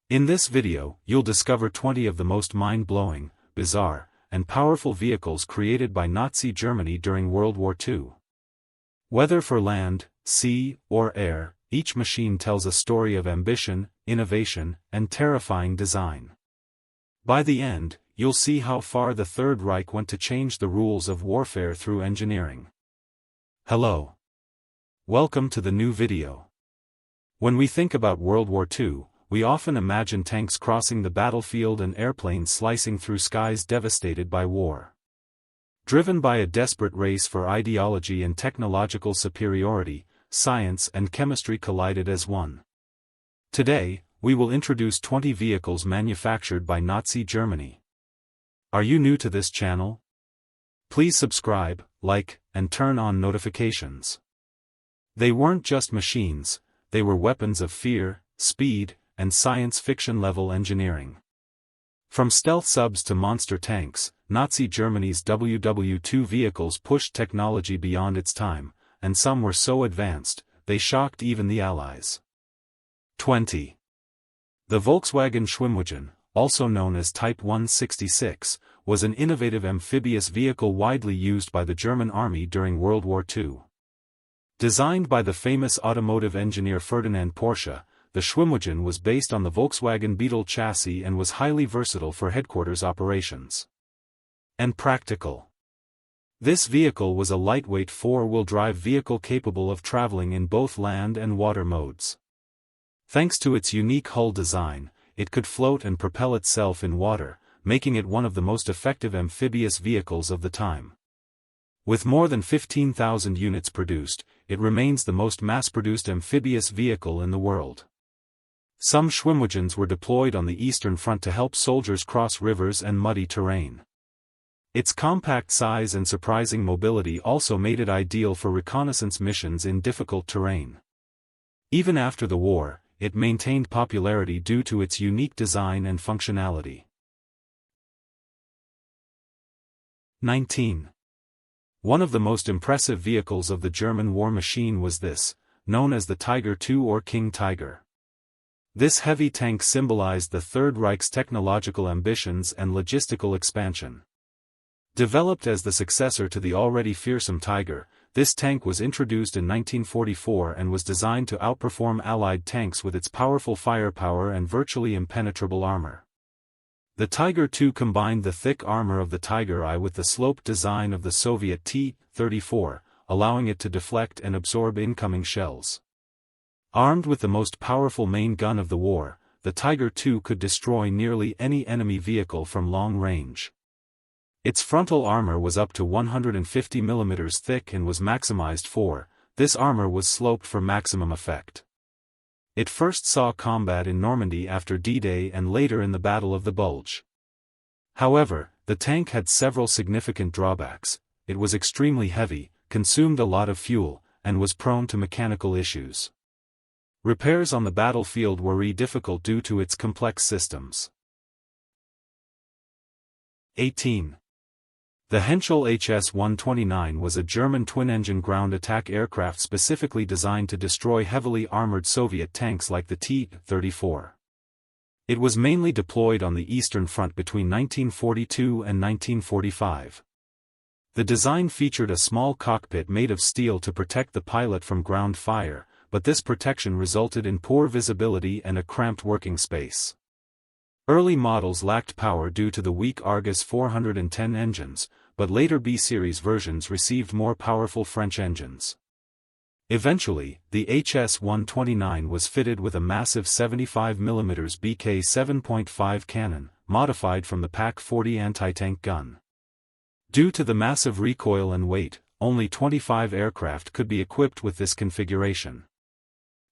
In this video, you'll discover 20 of the most mind-blowing, bizarre, and powerful vehicles created by Nazi Germany during World War II. Whether for land, sea, or air, each machine tells a story of ambition, innovation, and terrifying design. By the end, you'll see how far the Third Reich went to change the rules of warfare through engineering. Hello. Welcome to the new video. When we think about World War II, we often imagine tanks crossing the battlefield and airplanes slicing through skies devastated by war. Driven by a desperate race for ideology and technological superiority, science and chemistry collided as one. Today, we will introduce 20 vehicles manufactured by Nazi Germany. Are you new to this channel? Please subscribe, like, and turn on notifications. They weren't just machines, they were weapons of fear, speed, and science fiction-level engineering. From stealth subs to monster tanks, Nazi Germany's WW2 vehicles pushed technology beyond its time, and some were so advanced, they shocked even the Allies. 20. The Volkswagen Schwimmwagen, also known as Type 166, was an innovative amphibious vehicle widely used by the German army during World War II. Designed by the famous automotive engineer Ferdinand Porsche, the Schwimmwagen was based on the Volkswagen Beetle chassis and was highly versatile for headquarters operations. And practical. This vehicle was a lightweight four-wheel-drive vehicle capable of traveling in both land and water modes. Thanks to its unique hull design, it could float and propel itself in water, making it one of the most effective amphibious vehicles of the time. With more than 15,000 units produced, it remains the most mass-produced amphibious vehicle in the world. Some Schwimmwagens were deployed on the Eastern Front to help soldiers cross rivers and muddy terrain. Its compact size and surprising mobility also made it ideal for reconnaissance missions in difficult terrain. Even after the war, it maintained popularity due to its unique design and functionality. 19. One of the most impressive vehicles of the German war machine was this, known as the Tiger II or King Tiger. This heavy tank symbolized the Third Reich's technological ambitions and logistical expansion. Developed as the successor to the already fearsome Tiger, this tank was introduced in 1944 and was designed to outperform Allied tanks with its powerful firepower and virtually impenetrable armor. The Tiger II combined the thick armor of the Tiger I with the sloped design of the Soviet T-34, allowing it to deflect and absorb incoming shells. Armed with the most powerful main gun of the war, the Tiger II could destroy nearly any enemy vehicle from long range. Its frontal armor was up to 150 mm thick and was maximized for, this armor was sloped for maximum effect. It first saw combat in Normandy after D-Day and later in the Battle of the Bulge. However, the tank had several significant drawbacks. It was extremely heavy, consumed a lot of fuel, and was prone to mechanical issues. Repairs on the battlefield were difficult due to its complex systems. 18. The Henschel HS-129 was a German twin-engine ground attack aircraft specifically designed to destroy heavily armored Soviet tanks like the T-34. It was mainly deployed on the Eastern Front between 1942 and 1945. The design featured a small cockpit made of steel to protect the pilot from ground fire, but this protection resulted in poor visibility and a cramped working space. Early models lacked power due to the weak Argus 410 engines, but later B-series versions received more powerful French engines. Eventually, the HS-129 was fitted with a massive 75 mm BK 7.5 cannon, modified from the PaK-40 anti-tank gun. Due to the massive recoil and weight, only 25 aircraft could be equipped with this configuration.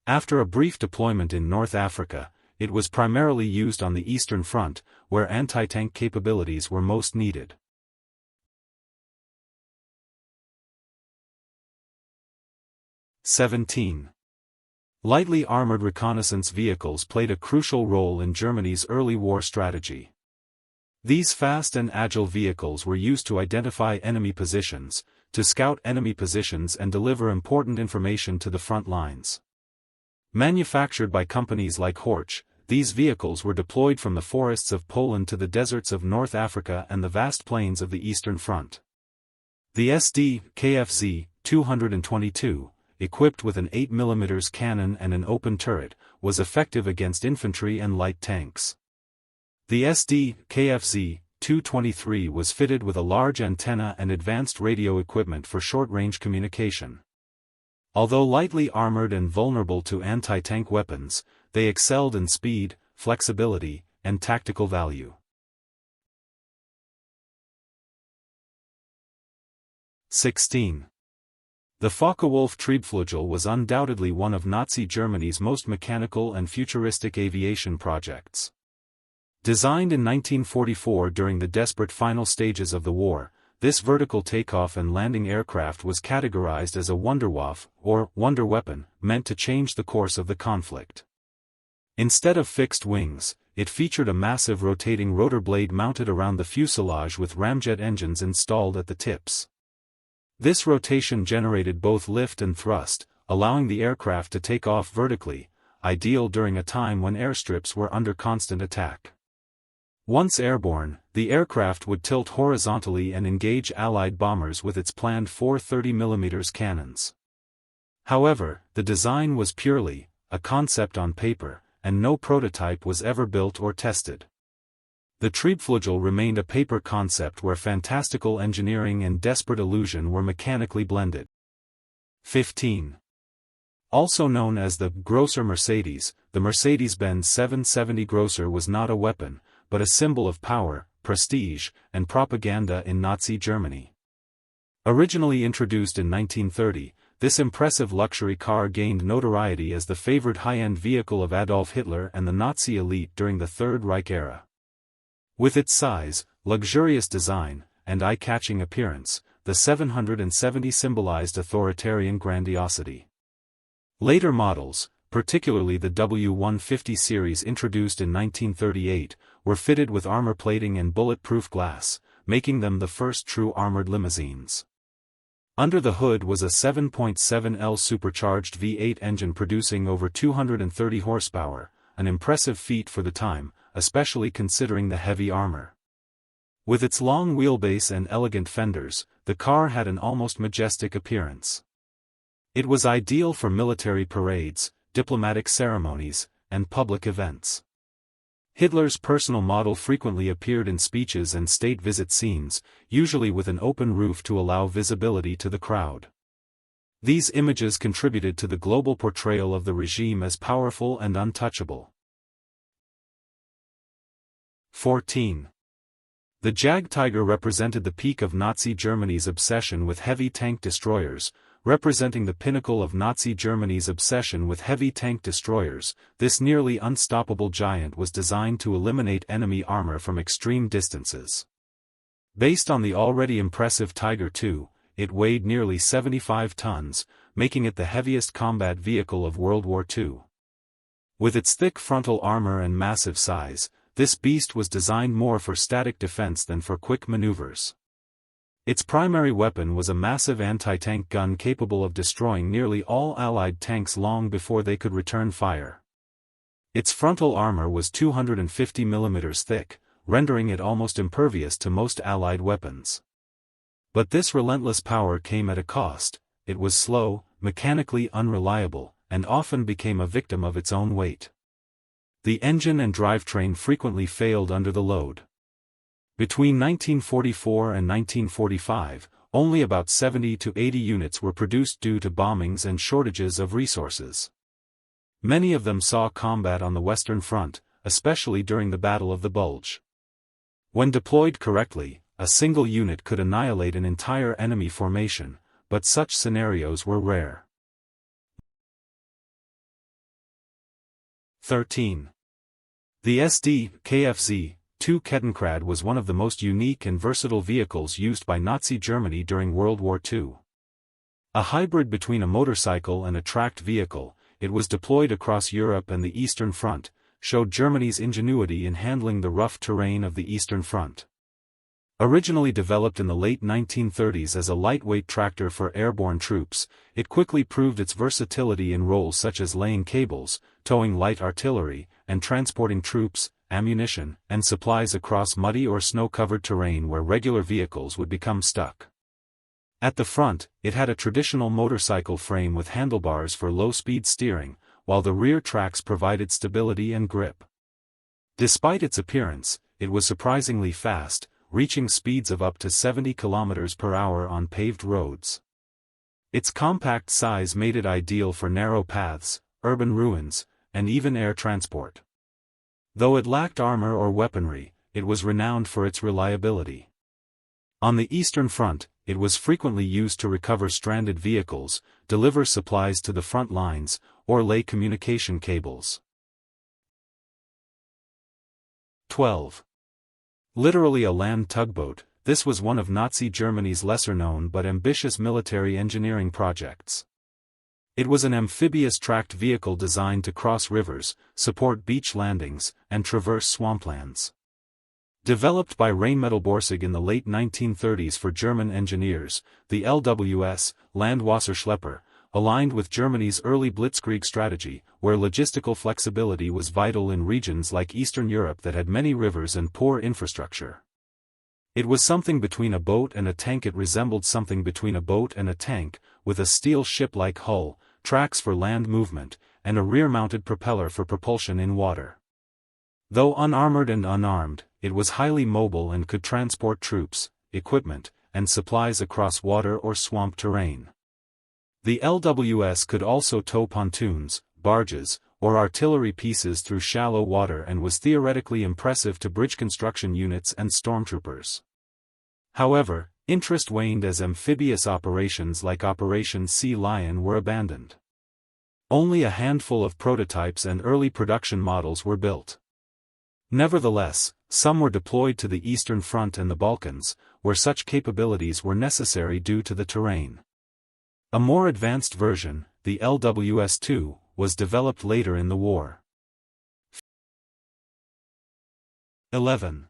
After a brief deployment in North Africa, it was primarily used on the Eastern Front, where anti-tank capabilities were most needed. 17. Lightly armored reconnaissance vehicles played a crucial role in Germany's early war strategy. These fast and agile vehicles were used to identify enemy positions, to scout enemy positions and deliver important information to the front lines. Manufactured by companies like Horch, these vehicles were deployed from the forests of Poland to the deserts of North Africa and the vast plains of the Eastern Front. The SD KFZ 222, equipped with an 8mm cannon and an open turret, was effective against infantry and light tanks. The SD KFZ 223 was fitted with a large antenna and advanced radio equipment for short-range communication. Although lightly armored and vulnerable to anti-tank weapons, they excelled in speed, flexibility, and tactical value. 16. The Focke-Wulf Triebflugel was undoubtedly one of Nazi Germany's most mechanical and futuristic aviation projects. Designed in 1944 during the desperate final stages of the war, this vertical takeoff and landing aircraft was categorized as a Wunderwaffe, or wonder weapon, meant to change the course of the conflict. Instead of fixed wings, it featured a massive rotating rotor blade mounted around the fuselage with ramjet engines installed at the tips. This rotation generated both lift and thrust, allowing the aircraft to take off vertically, ideal during a time when airstrips were under constant attack. Once airborne, the aircraft would tilt horizontally and engage Allied bombers with its planned 430mm cannons. However, the design was purely a concept on paper, and no prototype was ever built or tested. The Triebflugel remained a paper concept where fantastical engineering and desperate illusion were mechanically blended. 15. Also known as the Grosser Mercedes, the Mercedes-Benz 770 Grosser was not a weapon, but a symbol of power, prestige, and propaganda in Nazi Germany. Originally introduced in 1930, this impressive luxury car gained notoriety as the favored high-end vehicle of Adolf Hitler and the Nazi elite during the Third Reich era. With its size, luxurious design, and eye-catching appearance, the 770 symbolized authoritarian grandiosity. Later models, particularly the W150 series introduced in 1938, were fitted with armor plating and bulletproof glass, making them the first true armored limousines. Under the hood was a 7.7L supercharged V8 engine producing over 230 horsepower, an impressive feat for the time, especially considering the heavy armor. With its long wheelbase and elegant fenders, the car had an almost majestic appearance. It was ideal for military parades, diplomatic ceremonies, and public events. Hitler's personal model frequently appeared in speeches and state visit scenes, usually with an open roof to allow visibility to the crowd. These images contributed to the global portrayal of the regime as powerful and untouchable. 14. The Jagdtiger represented the peak of Nazi Germany's obsession with heavy tank destroyers. Representing the pinnacle of Nazi Germany's obsession with heavy tank destroyers, this nearly unstoppable giant was designed to eliminate enemy armor from extreme distances. Based on the already impressive Tiger II, it weighed nearly 75 tons, making it the heaviest combat vehicle of World War II. With its thick frontal armor and massive size, this beast was designed more for static defense than for quick maneuvers. Its primary weapon was a massive anti-tank gun capable of destroying nearly all Allied tanks long before they could return fire. Its frontal armor was 250mm thick, rendering it almost impervious to most Allied weapons. But this relentless power came at a cost. It was slow, mechanically unreliable, and often became a victim of its own weight. The engine and drivetrain frequently failed under the load. Between 1944 and 1945, only about 70 to 80 units were produced due to bombings and shortages of resources. Many of them saw combat on the Western Front, especially during the Battle of the Bulge. When deployed correctly, a single unit could annihilate an entire enemy formation, but such scenarios were rare. 13. The SD KFZ 2 Kettenkrad was one of the most unique and versatile vehicles used by Nazi Germany during World War II. A hybrid between a motorcycle and a tracked vehicle, it was deployed across Europe and the Eastern Front, showed Germany's ingenuity in handling the rough terrain of the Eastern Front. Originally developed in the late 1930s as a lightweight tractor for airborne troops, it quickly proved its versatility in roles such as laying cables, towing light artillery, and transporting troops, ammunition, and supplies across muddy or snow-covered terrain where regular vehicles would become stuck. At the front, it had a traditional motorcycle frame with handlebars for low-speed steering, while the rear tracks provided stability and grip. Despite its appearance, it was surprisingly fast, reaching speeds of up to 70 km per hour on paved roads. Its compact size made it ideal for narrow paths, urban ruins, and even air transport. Though it lacked armor or weaponry, it was renowned for its reliability. On the Eastern Front, it was frequently used to recover stranded vehicles, deliver supplies to the front lines, or lay communication cables. 12. Literally a land tugboat, this was one of Nazi Germany's lesser-known but ambitious military engineering projects. It was an amphibious tracked vehicle designed to cross rivers, support beach landings, and traverse swamplands. Developed by Rheinmetall Borsig in the late 1930s for German engineers, the LWS, Landwasserschlepper, aligned with Germany's early Blitzkrieg strategy, where logistical flexibility was vital in regions like Eastern Europe that had many rivers and poor infrastructure. It was something between a boat and a tank. It resembled something between a boat and a tank, with a steel ship-like hull, tracks for land movement, and a rear-mounted propeller for propulsion in water. Though unarmored and unarmed, it was highly mobile and could transport troops, equipment, and supplies across water or swamp terrain. The LWS could also tow pontoons, barges, or artillery pieces through shallow water and was theoretically impressive to bridge construction units and stormtroopers. However, interest waned as amphibious operations like Operation Sea Lion were abandoned. Only a handful of prototypes and early production models were built. Nevertheless, some were deployed to the Eastern Front and the Balkans, where such capabilities were necessary due to the terrain. A more advanced version, the LWS-2, was developed later in the war. 11.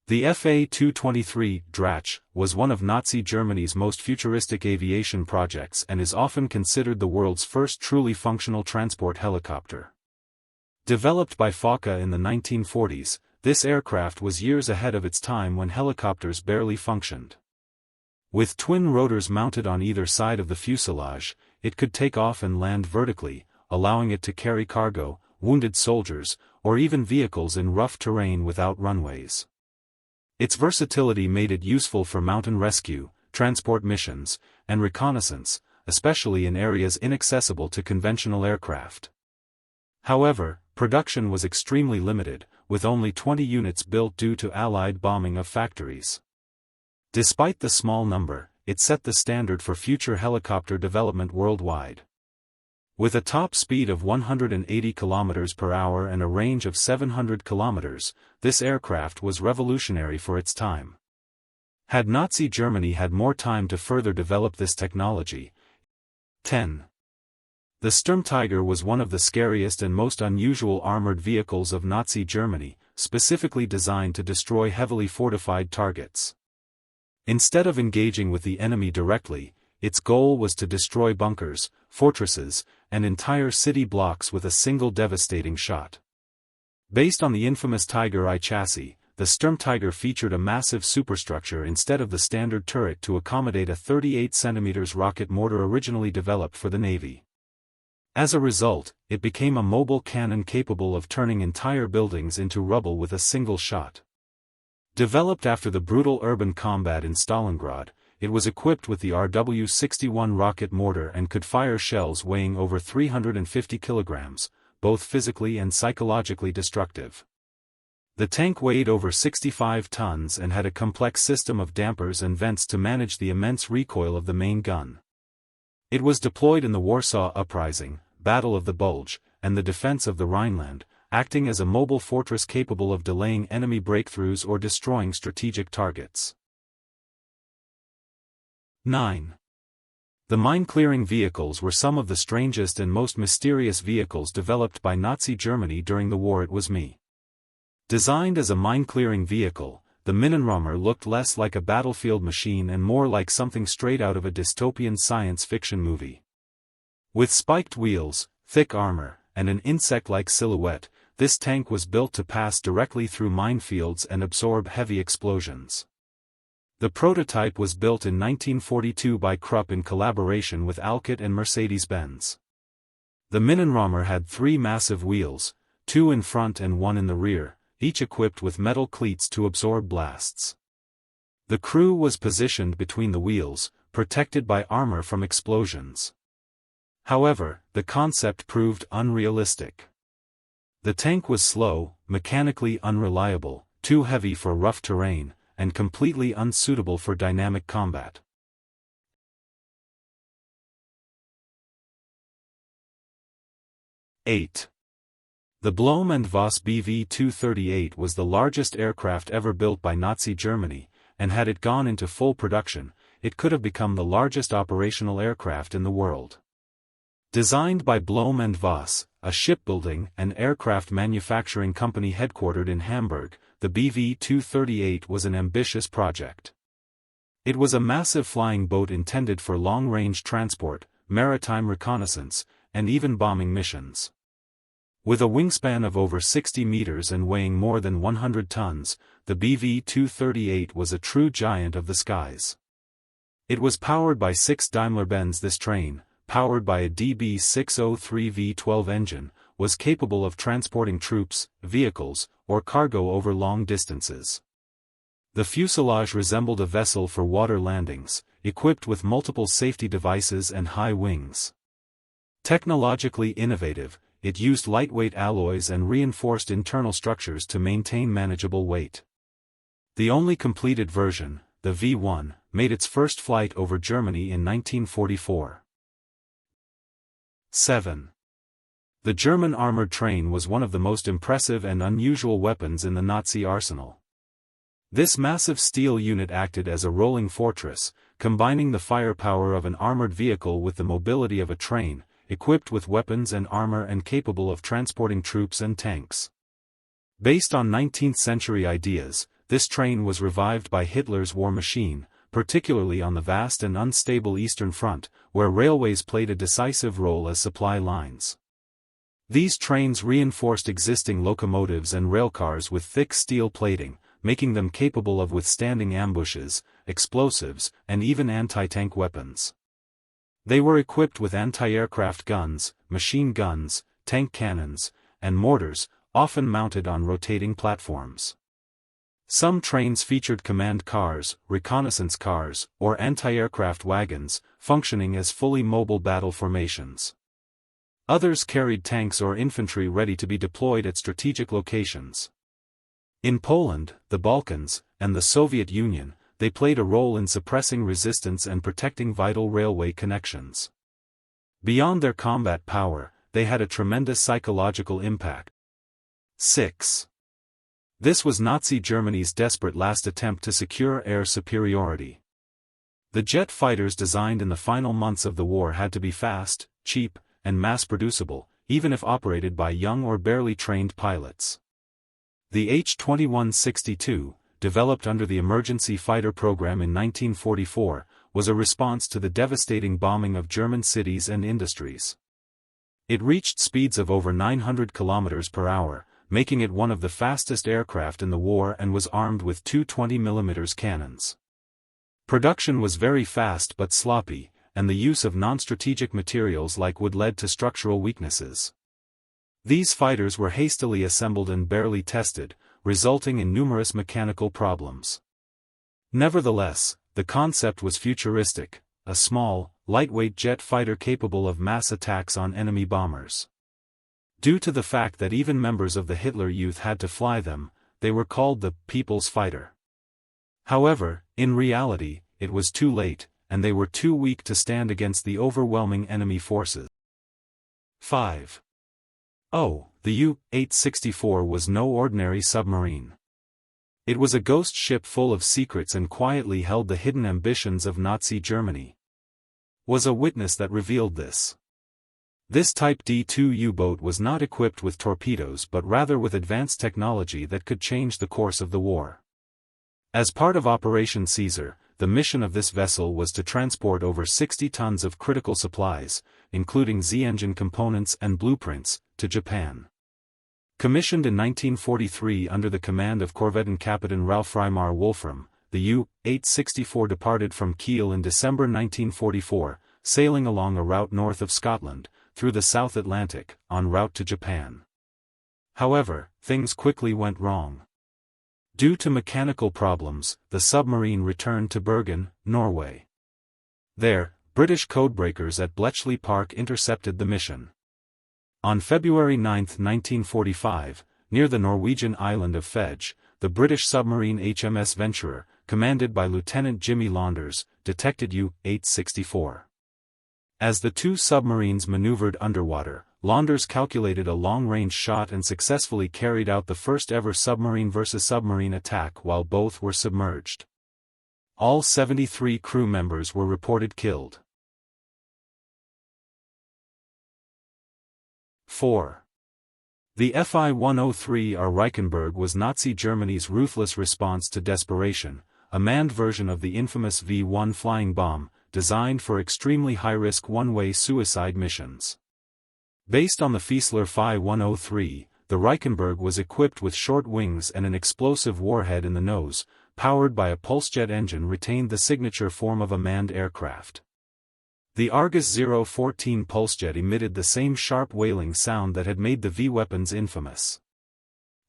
The FA-223 Drach was one of Nazi Germany's most futuristic aviation projects and is often considered the world's first truly functional transport helicopter. Developed by Fokker in the 1940s, this aircraft was years ahead of its time when helicopters barely functioned. With twin rotors mounted on either side of the fuselage, it could take off and land vertically, allowing it to carry cargo, wounded soldiers, or even vehicles in rough terrain without runways. Its versatility made it useful for mountain rescue, transport missions, and reconnaissance, especially in areas inaccessible to conventional aircraft. However, production was extremely limited, with only 20 units built due to Allied bombing of factories. Despite the small number, it set the standard for future helicopter development worldwide. With a top speed of 180 km per hour and a range of 700 km, this aircraft was revolutionary for its time. Had Nazi Germany had more time to further develop this technology. 10. The Sturmtiger was one of the scariest and most unusual armored vehicles of Nazi Germany, specifically designed to destroy heavily fortified targets. Instead of engaging with the enemy directly, its goal was to destroy bunkers, fortresses, and entire city blocks with a single devastating shot. Based on the infamous Tiger I chassis, the Sturmtiger featured a massive superstructure instead of the standard turret to accommodate a 38 cm rocket mortar originally developed for the Navy. As a result, it became a mobile cannon capable of turning entire buildings into rubble with a single shot. Developed after the brutal urban combat in Stalingrad, it was equipped with the RW-61 rocket mortar and could fire shells weighing over 350 kilograms, both physically and psychologically destructive. The tank weighed over 65 tons and had a complex system of dampers and vents to manage the immense recoil of the main gun. It was deployed in the Warsaw Uprising, Battle of the Bulge, and the defense of the Rhineland, acting as a mobile fortress capable of delaying enemy breakthroughs or destroying strategic targets. 9. The mine-clearing vehicles were some of the strangest and most mysterious vehicles developed by Nazi Germany during the war. It was me. Designed as a mine-clearing vehicle, the Minenraumer looked less like a battlefield machine and more like something straight out of a dystopian science fiction movie. With spiked wheels, thick armor, and an insect-like silhouette, this tank was built to pass directly through minefields and absorb heavy explosions. The prototype was built in 1942 by Krupp in collaboration with Alcott and Mercedes-Benz. The Minenraumer had 3 massive wheels, 2 in front and 1 in the rear, each equipped with metal cleats to absorb blasts. The crew was positioned between the wheels, protected by armor from explosions. However, the concept proved unrealistic. The tank was slow, mechanically unreliable, too heavy for rough terrain, and completely unsuitable for dynamic combat. '8. The Blohm & Voss Bv-238 was the largest aircraft ever built by Nazi Germany, and had it gone into full production, it could have become the largest operational aircraft in the world. Designed by Blohm & Voss, a shipbuilding and aircraft manufacturing company headquartered in Hamburg, the Bv-238 was an ambitious project. It was a massive flying boat intended for long-range transport, maritime reconnaissance, and even bombing missions. With a wingspan of over 60 meters and weighing more than 100 tons, the Bv-238 was a true giant of the skies. It was powered by 6 Daimler-Benz. This train, powered by a DB603 V12 engine, was capable of transporting troops, vehicles, or cargo over long distances. The fuselage resembled a vessel for water landings, equipped with multiple safety devices and high wings. Technologically innovative, it used lightweight alloys and reinforced internal structures to maintain manageable weight. The only completed version, the V1, made its first flight over Germany in 1944. 7. The German armored train was one of the most impressive and unusual weapons in the Nazi arsenal. This massive steel unit acted as a rolling fortress, combining the firepower of an armored vehicle with the mobility of a train, equipped with weapons and armor and capable of transporting troops and tanks. Based on 19th-century ideas, this train was revived by Hitler's war machine, particularly on the vast and unstable Eastern Front, where railways played a decisive role as supply lines. These trains reinforced existing locomotives and railcars with thick steel plating, making them capable of withstanding ambushes, explosives, and even anti-tank weapons. They were equipped with anti-aircraft guns, machine guns, tank cannons, and mortars, often mounted on rotating platforms. Some trains featured command cars, reconnaissance cars, or anti-aircraft wagons, functioning as fully mobile battle formations. Others carried tanks or infantry ready to be deployed at strategic locations. In Poland, the Balkans, and the Soviet Union, they played a role in suppressing resistance and protecting vital railway connections. Beyond their combat power, they had a tremendous psychological impact. 6. This was Nazi Germany's desperate last attempt to secure air superiority. The jet fighters designed in the final months of the war had to be fast, cheap, and mass-producible, even if operated by young or barely trained pilots. The H-2162, developed under the Emergency Fighter Program in 1944, was a response to the devastating bombing of German cities and industries. It reached speeds of over 900 km per hour, making it one of the fastest aircraft in the war, and was armed with 2 20mm cannons. Production was very fast but sloppy, and the use of non-strategic materials like wood led to structural weaknesses. These fighters were hastily assembled and barely tested, resulting in numerous mechanical problems. Nevertheless, the concept was futuristic, a small, lightweight jet fighter capable of mass attacks on enemy bombers. Due to the fact that even members of the Hitler Youth had to fly them, they were called the People's Fighter. However, in reality, it was too late, and they were too weak to stand against the overwhelming enemy forces. 5. The U-864 was no ordinary submarine. It was a ghost ship full of secrets and quietly held the hidden ambitions of Nazi Germany. Was a witness that revealed this. This Type D2 U-boat was not equipped with torpedoes but rather with advanced technology that could change the course of the war. As part of Operation Caesar, the mission of this vessel was to transport over 60 tons of critical supplies, including Z-engine components and blueprints, to Japan. Commissioned in 1943 under the command of Korvettenkapitän Ralph Reimar Wolfram, the U-864 departed from Kiel in December 1944, sailing along a route north of Scotland, through the South Atlantic, en route to Japan. However, things quickly went wrong. Due to mechanical problems, the submarine returned to Bergen, Norway. There, British codebreakers at Bletchley Park intercepted the mission. On February 9, 1945, near the Norwegian island of Fedge, the British submarine HMS Venturer, commanded by Lieutenant Jimmy Launders, detected U-864. As the two submarines maneuvered underwater, Launders calculated a long-range shot and successfully carried out the first-ever submarine-versus-submarine attack while both were submerged. All 73 crew members were reported killed. 4. The Fi-103R Reichenberg was Nazi Germany's ruthless response to desperation, a manned version of the infamous V-1 flying bomb, designed for extremely high-risk one-way suicide missions. Based on the Fieseler Fi-103, the Reichenberg was equipped with short wings and an explosive warhead in the nose, powered by a pulsejet engine retained the signature form of a manned aircraft. The Argus 014 pulsejet emitted the same sharp wailing sound that had made the V-weapons infamous.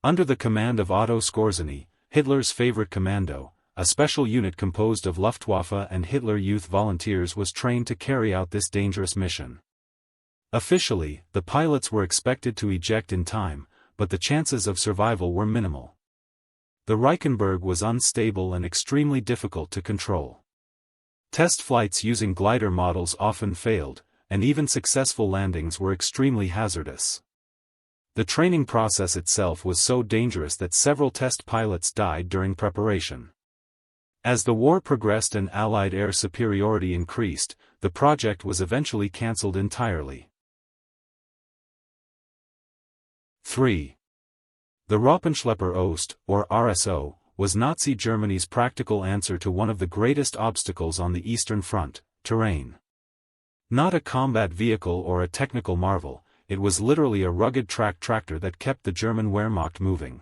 Under the command of Otto Skorzeny, Hitler's favorite commando, a special unit composed of Luftwaffe and Hitler Youth volunteers was trained to carry out this dangerous mission. Officially, the pilots were expected to eject in time, but the chances of survival were minimal. The Reichenberg was unstable and extremely difficult to control. Test flights using glider models often failed, and even successful landings were extremely hazardous. The training process itself was so dangerous that several test pilots died during preparation. As the war progressed and Allied air superiority increased, the project was eventually cancelled entirely. 3. The Rappenschlepper Ost, or RSO, was Nazi Germany's practical answer to one of the greatest obstacles on the Eastern Front, terrain. Not a combat vehicle or a technical marvel, it was literally a rugged track tractor that kept the German Wehrmacht moving.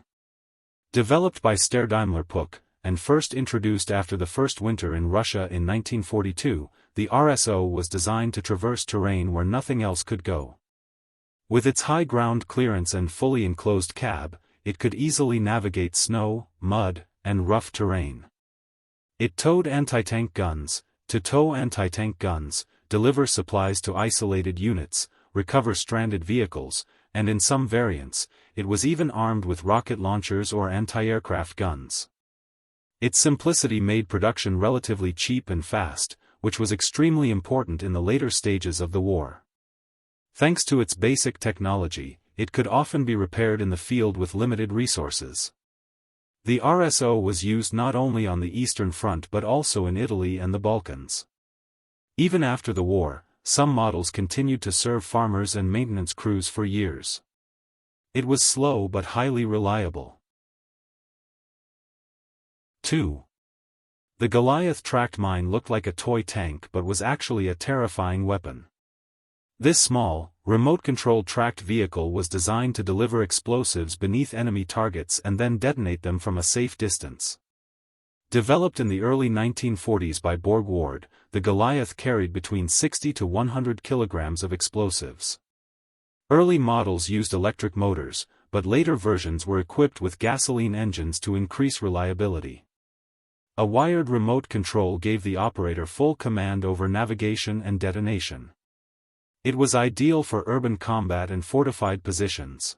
Developed by Steyr-Daimler Puch, and first introduced after the First Winter in Russia in 1942, the RSO was designed to traverse terrain where nothing else could go. With its high ground clearance and fully enclosed cab, it could easily navigate snow, mud, and rough terrain. It towed anti-tank guns, to tow anti-tank guns, deliver supplies to isolated units, recover stranded vehicles, and in some variants, it was even armed with rocket launchers or anti-aircraft guns. Its simplicity made production relatively cheap and fast, which was extremely important in the later stages of the war. Thanks to its basic technology, it could often be repaired in the field with limited resources. The RSO was used not only on the Eastern Front but also in Italy and the Balkans. Even after the war, some models continued to serve farmers and maintenance crews for years. It was slow but highly reliable. 2. The Goliath tracked mine looked like a toy tank but was actually a terrifying weapon. This small, remote-controlled tracked vehicle was designed to deliver explosives beneath enemy targets and then detonate them from a safe distance. Developed in the early 1940s by Borg Ward, the Goliath carried between 60 to 100 kilograms of explosives. Early models used electric motors, but later versions were equipped with gasoline engines to increase reliability. A wired remote control gave the operator full command over navigation and detonation. It was ideal for urban combat and fortified positions.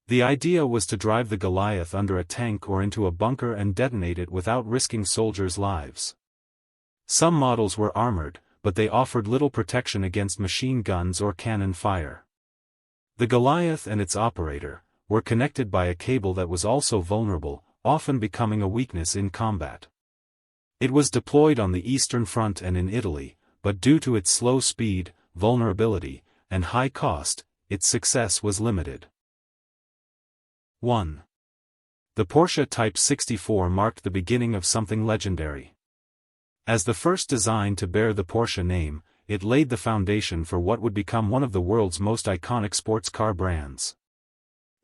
The idea was to drive the Goliath under a tank or into a bunker and detonate it without risking soldiers' lives. Some models were armored, but they offered little protection against machine guns or cannon fire. The Goliath and its operator were connected by a cable that was also vulnerable, often becoming a weakness in combat. It was deployed on the Eastern Front and in Italy, but due to its slow speed, vulnerability, and high cost, its success was limited. 1. The Porsche Type 64 marked the beginning of something legendary. As the first design to bear the Porsche name, it laid the foundation for what would become one of the world's most iconic sports car brands.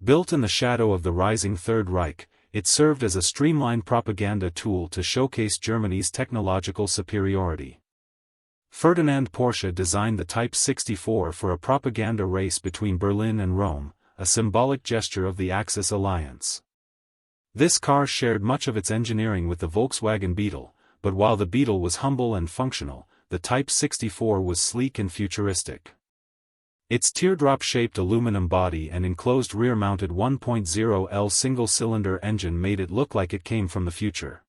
Built in the shadow of the rising Third Reich, it served as a streamlined propaganda tool to showcase Germany's technological superiority. Ferdinand Porsche designed the Type 64 for a propaganda race between Berlin and Rome, a symbolic gesture of the Axis alliance. This car shared much of its engineering with the Volkswagen Beetle, but while the Beetle was humble and functional, the Type 64 was sleek and futuristic. Its teardrop-shaped aluminum body and enclosed rear-mounted 1.0L single-cylinder engine made it look like it came from the future.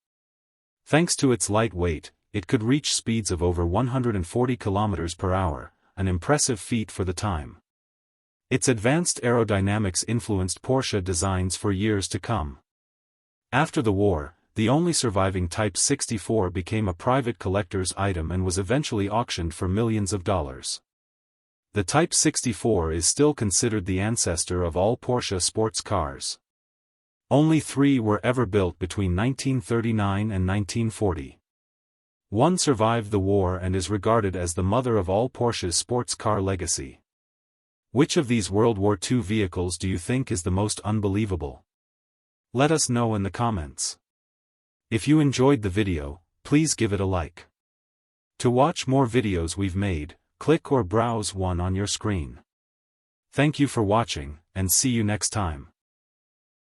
Thanks to its light weight, it could reach speeds of over 140 km per hour, an impressive feat for the time. Its advanced aerodynamics influenced Porsche designs for years to come. After the war, the only surviving Type 64 became a private collector's item and was eventually auctioned for millions of dollars. The Type 64 is still considered the ancestor of all Porsche sports cars. Only 3 were ever built between 1939 and 1940. One survived the war and is regarded as the mother of all Porsche's sports car legacy. Which of these World War II vehicles do you think is the most unbelievable? Let us know in the comments. If you enjoyed the video, please give it a like. To watch more videos we've made, click or browse one on your screen. Thank you for watching, and see you next time.